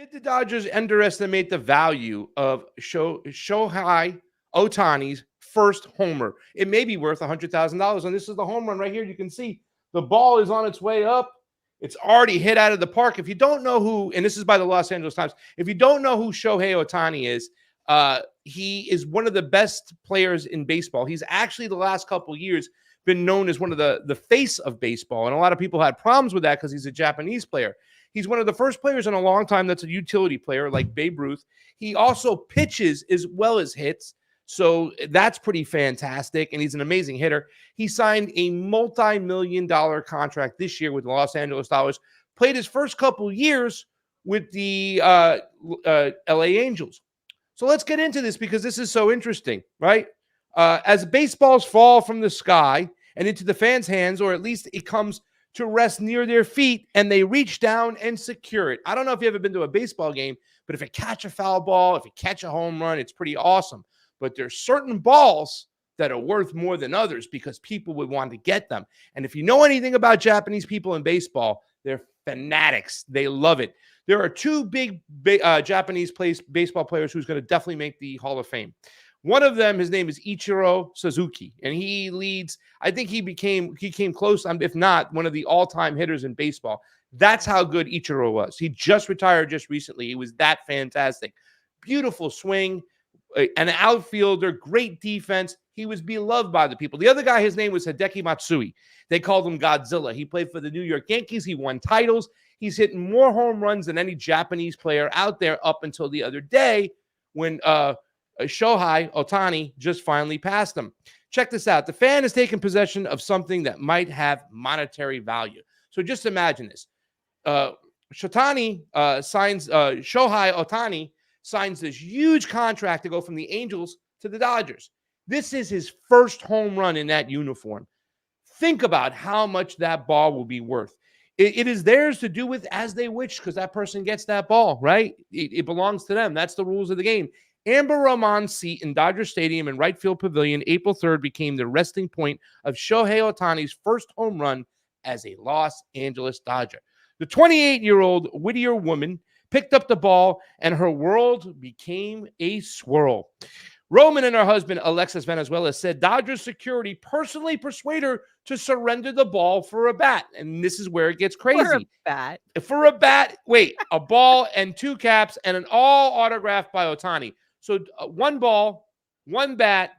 Did the Dodgers underestimate the value of Shohei Ohtani's first homer? It may be worth $100,000. And this is the home run right here. You can see the ball is on its way up. It's already hit out of the park. If you don't know who, and this is by the Los Angeles Times, if you don't know who Shohei Ohtani is, he is one of the best players in baseball. He's actually the last couple years been known as one of the face of baseball. And a lot of people had problems with that because he's a Japanese player. He's one of the first players in a long time that's a utility player like Babe Ruth. He also pitches as well as hits. So that's pretty fantastic. And he's an amazing hitter. He signed a multi-million-dollar contract this year with the Los Angeles Dodgers, played his first couple years with the LA Angels. So let's get into this because this is so interesting, right? As baseballs fall from the sky and into the fans' hands, or at least it comes to rest near their feet, and they reach down and secure it. I don't know if you've ever been to a baseball game, but if you catch a foul ball, if you catch a home run, it's pretty awesome. But there's certain balls that are worth more than others because people would want to get them. And if you know anything about Japanese people in baseball, they're fanatics. They love it. There are two big Japanese baseball players who's going to definitely make the Hall of Fame. One of them, his name is Ichiro Suzuki, and he leads, I think he came close, if not one of the all-time hitters in baseball. That's how good Ichiro was. He just retired just recently. He was that fantastic. Beautiful swing, an outfielder, great defense. He was beloved by the people. The other guy, his name was Hideki Matsui. They called him Godzilla. He played for the New York Yankees. He won titles. He's hitting more home runs than any Japanese player out there up until the other day when Shohei Ohtani just finally passed him. Check this out. The fan has taken possession of something that might have monetary value. So just imagine this. Shohei Ohtani signs this huge contract to go from the Angels to the Dodgers. This is his first home run in that uniform. Think about how much that ball will be worth. It is theirs to do with as they wish because that person gets that ball, right? It belongs to them. That's the rules of the game. Amber Rahman's seat in Dodger Stadium in right field pavilion April 3rd became the resting point of Shohei Ohtani's first home run as a Los Angeles Dodger. The 28-year-old Whittier woman picked up the ball, and her world became a swirl. Roman and her husband, Alexis Venezuela, said Dodgers security personally persuaded her to surrender the ball for a bat. And this is where it gets crazy. For a bat? For a bat, wait, a ball and two caps and an all autographed by Ohtani. So one ball, one bat,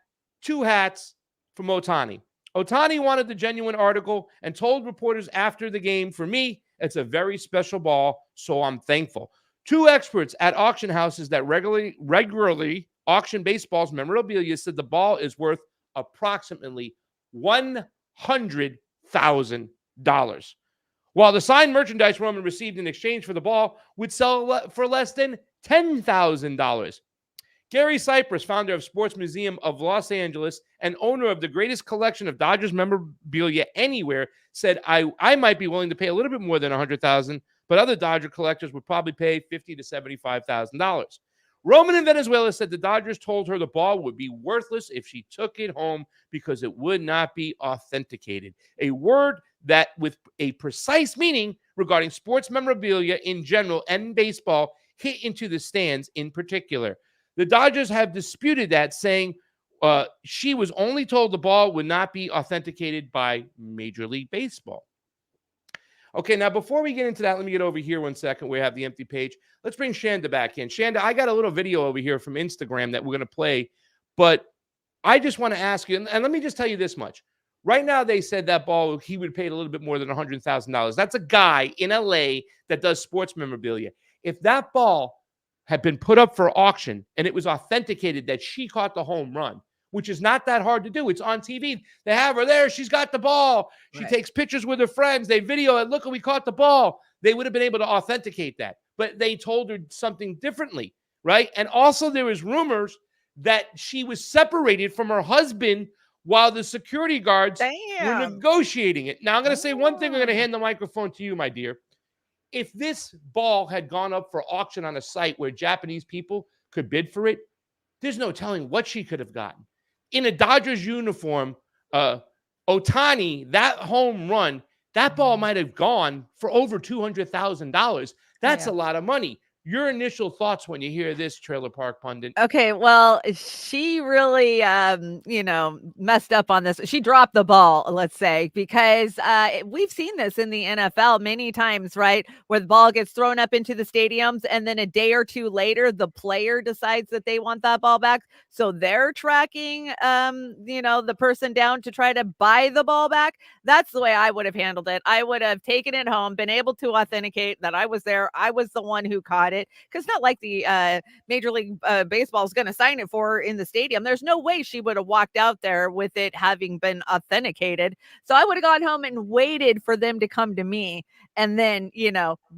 two hats from Ohtani. Ohtani wanted the genuine article and told reporters after the game, for me, it's a very special ball, so I'm thankful. Two experts at auction houses that regularly auction baseball's memorabilia said the ball is worth approximately $100,000. While the signed merchandise Roman received in exchange for the ball would sell for less than $10,000. Gary Cypress, founder of Sports Museum of Los Angeles and owner of the greatest collection of Dodgers memorabilia anywhere, said, I might be willing to pay a little bit more than $100,000, but other Dodger collectors would probably pay $50,000 to $75,000. Roman in Venezuela said the Dodgers told her the ball would be worthless if she took it home because it would not be authenticated, a word that with a precise meaning regarding sports memorabilia in general and baseball hit into the stands in particular. The Dodgers have disputed that, saying she was only told the ball would not be authenticated by Major League Baseball. Okay, now before we get into that, let me get over here 1 second. We have the empty page. Let's bring Chanda back in. Chanda, I got a little video over here from Instagram that we're going to play, but I just want to ask you, and let me just tell you this much. Right now, they said that ball, he would pay a little bit more than $100,000. That's a guy in LA that does sports memorabilia. If that ball had been put up for auction and it was authenticated that she caught the home run, which is not that hard to do. It's on TV. They have her there. She's got the ball. She takes pictures with her friends. They video it. Look, we caught the ball. They would have been able to authenticate that. But they told her something differently, right? And also there was rumors that she was separated from her husband while the security guards were negotiating it. Now, I'm going to say one thing. I'm going to hand the microphone to you, my dear. If this ball had gone up for auction on a site where Japanese people could bid for it, there's no telling what she could have gotten. In a Dodgers uniform, Ohtani, that home run, that ball might have gone for over $200,000. That's a lot of money. Your initial thoughts when you hear this, Trailer Park Pundit? Okay, well, she really, messed up on this. She dropped the ball, let's say, because we've seen this in the NFL many times, right? Where the ball gets thrown up into the stadiums, and then a day or two later, the player decides that they want that ball back. So they're tracking, the person down to try to buy the ball back. That's the way I would have handled it. I would have taken it home, been able to authenticate that I was there. I was the one who caught it. Because not like the Major League Baseball is going to sign it for her in the stadium. There's no way she would have walked out there with it having been authenticated. So I would have gone home and waited for them to come to me. And then,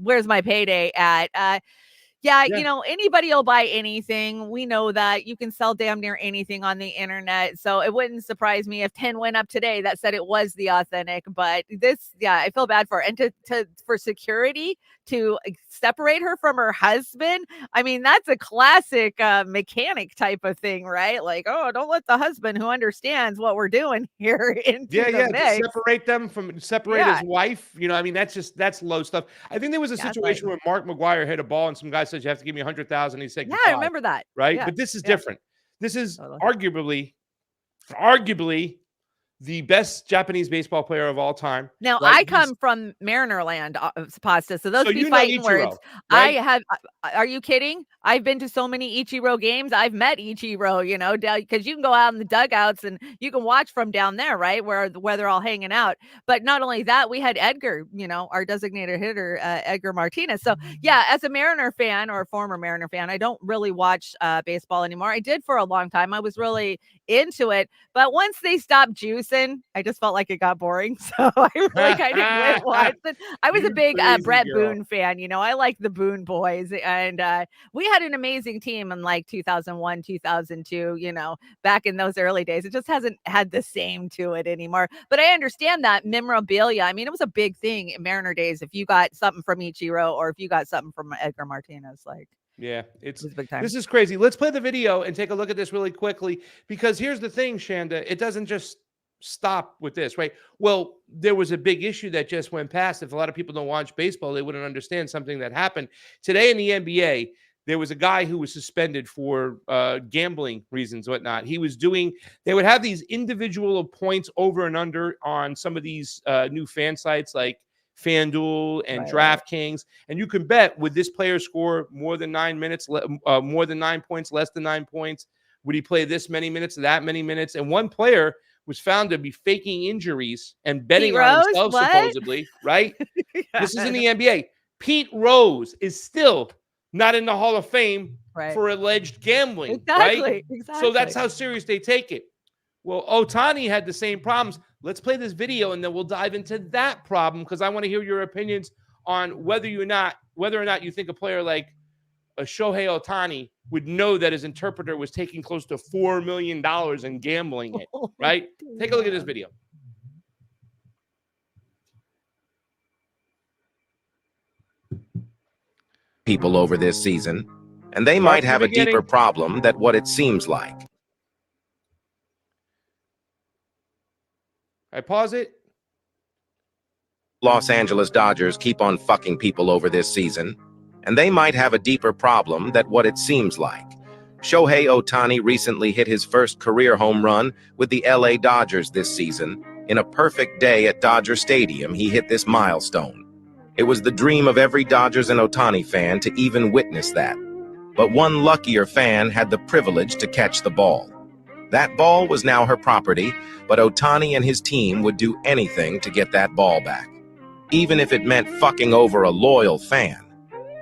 where's my payday at? Yeah, anybody will buy anything. We know that you can sell damn near anything on the internet. So it wouldn't surprise me if 10 went up today that said it was the authentic. But this, yeah, I feel bad for her. And for security to separate her from her husband. I mean, that's a classic mechanic type of thing, right? Like, oh, don't let the husband who understands what we're doing here into the mix. To separate his wife. I mean, that's low stuff. I think there was a situation where Mark McGwire hit a ball and some guy said, you have to give me 100,000. He said, yeah, I remember that. Right. Yeah. But this is different. This is arguably the best Japanese baseball player of all time. Now, right? I come from Mariner land, Pasta. So those be fighting words. Right? Are you kidding? I've been to so many Ichiro games. I've met Ichiro, because you can go out in the dugouts and you can watch from down there, right? Where they're all hanging out. But not only that, we had Edgar, our designated hitter, Edgar Martinez. So yeah, as a Mariner fan or a former Mariner fan, I don't really watch baseball anymore. I did for a long time. I was really into it. But once they stopped juicing, I just felt like it got boring. So I really kind of quit watching. I was a big Brett Boone fan. I like the Boone boys. And we had an amazing team in like 2001, 2002, back in those early days. It just hasn't had the same to it anymore. But I understand that memorabilia. I mean, it was a big thing in Mariner days. If you got something from Ichiro or if you got something from Edgar Martinez, like. Yeah, it was big time. This is crazy. Let's play the video and take a look at this really quickly, because here's the thing, Chanda. It doesn't just stop with this, right? Well, there was a big issue that just went past. If a lot of people don't watch baseball, they wouldn't understand something that happened today in the NBA. There was a guy who was suspended for gambling reasons, whatnot. They would have these individual points over and under on some of these new fan sites like FanDuel and DraftKings, and you can bet, would this player score more than 9 minutes, more than 9 points, less than 9 points? Would he play this many minutes, that many minutes? And one player was found to be faking injuries and betting on himself, supposedly, right? This is in the NBA. Pete Rose is still not in the Hall of Fame for alleged gambling, right? Exactly. So that's how serious they take it. Well, Ohtani had the same problems. Let's play this video, and then we'll dive into that problem, because I want to hear your opinions on whether or not you think a player like a Shohei Ohtani would know that his interpreter was taking close to $4 million and gambling it, right? Take a look at this video. People over this season, and they might have a deeper problem than what it seems like. I pause it. Los Angeles Dodgers keep on fucking people over this season, and they might have a deeper problem than what it seems like. Shohei Ohtani recently hit his first career home run with the LA Dodgers this season. In a perfect day at Dodger Stadium, he hit this milestone. It was the dream of every Dodgers and Ohtani fan to even witness that. But one luckier fan had the privilege to catch the ball. That ball was now her property, but Ohtani and his team would do anything to get that ball back, even if it meant fucking over a loyal fan.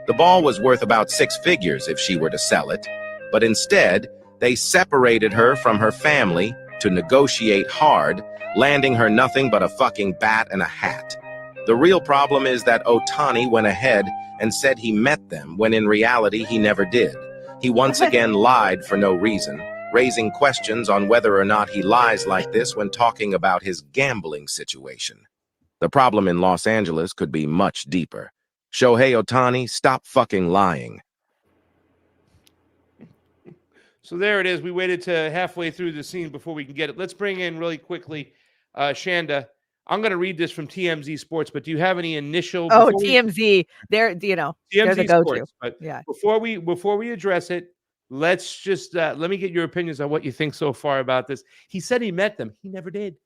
The ball was worth about 6 figures if she were to sell it, but instead, they separated her from her family to negotiate hard, landing her nothing but a fucking bat and a hat. The real problem is that Ohtani went ahead and said he met them when in reality he never did. He once again lied for no reason, raising questions on whether or not he lies like this when talking about his gambling situation. The problem in Los Angeles could be much deeper. Shohei Ohtani, stop fucking lying. So there it is. We waited to halfway through the scene before we can get it. Let's bring in really quickly Chanda. I'm going to read this from TMZ Sports, but do you have any initial? Oh, TMZ, they're they're the TMZ go-to. Sports. But Yeah. before we address it, let's just let me get your opinions on what you think so far about this. He said he met them. He never did.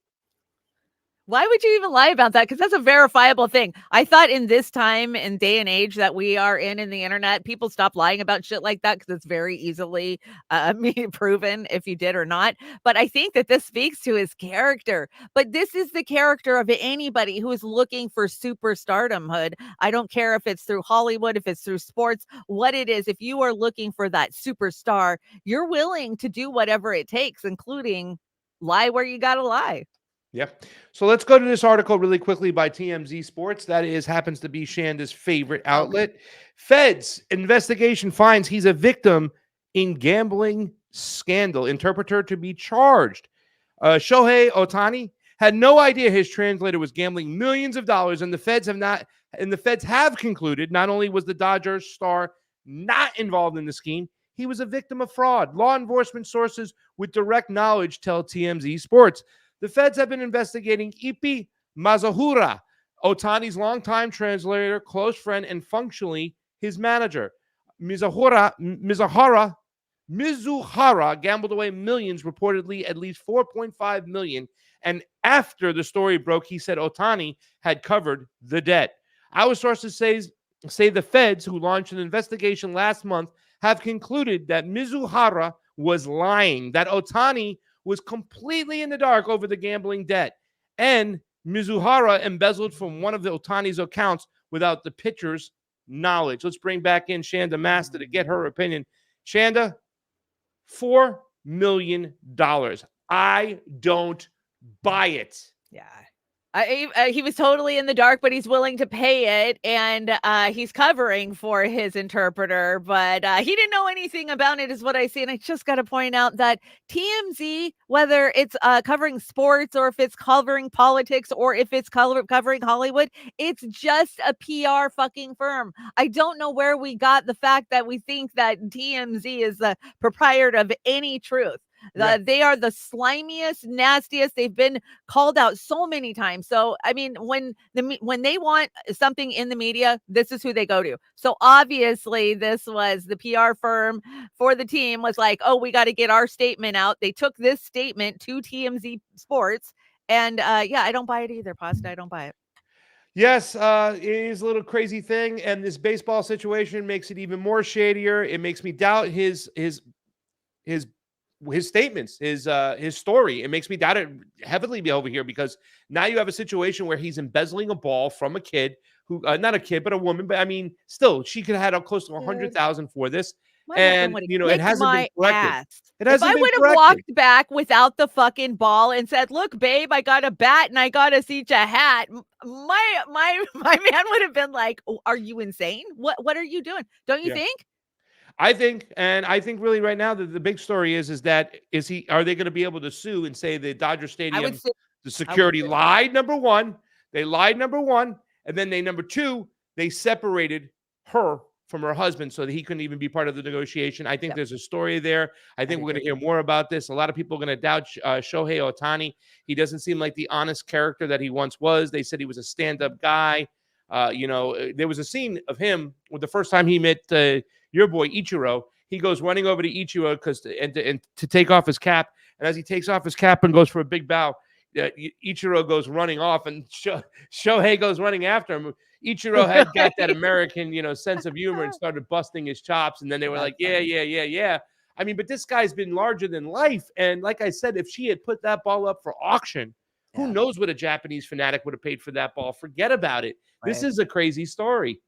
Why would you even lie about that? Because that's a verifiable thing. I thought in this time and day and age that we are in the internet, people stop lying about shit like that because it's very easily proven if you did or not. But I think that this speaks to his character. But this is the character of anybody who is looking for superstardomhood. I don't care if it's through Hollywood, if it's through sports, what it is. If you are looking for that superstar, you're willing to do whatever it takes, including lie where you got to lie. Yep. So let's go to this article really quickly by TMZ Sports. That happens to be Shanda's favorite outlet. Okay. Feds investigation finds he's a victim in gambling scandal. Interpreter to be charged. Shohei Ohtani had no idea his translator was gambling millions of dollars, and the feds have concluded not only was the Dodgers star not involved in the scheme, he was a victim of fraud. Law enforcement sources with direct knowledge tell TMZ Sports. The feds have been investigating Ipi Mizuhara, Ohtani's longtime translator, close friend, and functionally his manager. Mizuhara gambled away millions, reportedly at least $4.5 million. And after the story broke, he said Ohtani had covered the debt. Our sources say the feds, who launched an investigation last month, have concluded that Mizuhara was lying, that Ohtani was completely in the dark over the gambling debt, and Mizuhara embezzled from one of the Ohtani's accounts without the pitcher's knowledge. Let's bring back in Chanda Masta to get her opinion. Chanda, $4 million. I don't buy it. Yeah. He was totally in the dark, but he's willing to pay it, and he's covering for his interpreter, but he didn't know anything about it is what I see. And I just got to point out that TMZ, whether it's covering sports or if it's covering politics or if it's covering Hollywood, it's just a PR fucking firm. I don't know where we got the fact that we think that TMZ is the proprietor of any truth. They are the slimiest, nastiest. They've been called out so many times. So, I mean, when they want something in the media, this is who they go to. So obviously this was the PR firm for the team was like, oh, we got to get our statement out. They took this statement to TMZ Sports. And yeah, I don't buy it either, Pasta. I don't buy it. Yes, it is a little crazy thing. And this baseball situation makes it even more shadier. It makes me doubt his statements, his story. It makes me doubt it heavily over here because now you have a situation where he's embezzling a ball from a kid who, not a kid, but a woman. But I mean, still, she could have had close to 100,000 for this, and it hasn't been corrected. If I would have walked back without the fucking ball and said, "Look, babe, I got a bat and I got us each a hat," my man would have been like, oh, "Are you insane? What are you doing? Don't you think?" I think really right now the big story are they going to be able to sue and say the Dodger Stadium, the security lied, number one, and then number two, they separated her from her husband so that he couldn't even be part of the negotiation. I think there's a story there. I think we're going to hear more about this. A lot of people are going to doubt Shohei Ohtani. He doesn't seem like the honest character that he once was. They said he was a stand-up guy. There was a scene of him with the first time he met your boy Ichiro. He goes running over to Ichiro to take off his cap, and as he takes off his cap and goes for a big bow, Ichiro goes running off, and Shohei goes running after him. Ichiro had got that American, sense of humor and started busting his chops, and then they were like, yeah. I mean, but this guy's been larger than life, and like I said, if she had put that ball up for auction, who knows what a Japanese fanatic would have paid for that ball? Forget about it. Right. This is a crazy story.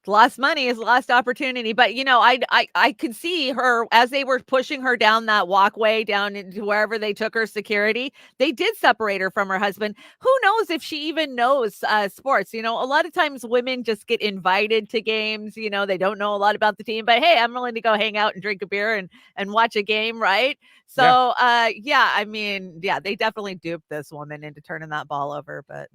Lost money is lost opportunity. But, I could see her as they were pushing her down that walkway down into wherever they took her security. They did separate her from her husband. Who knows if she even knows sports? A lot of times women just get invited to games. They don't know a lot about the team. But, hey, I'm willing to go hang out and drink a beer and watch a game, right? So, they definitely duped this woman into turning that ball over. But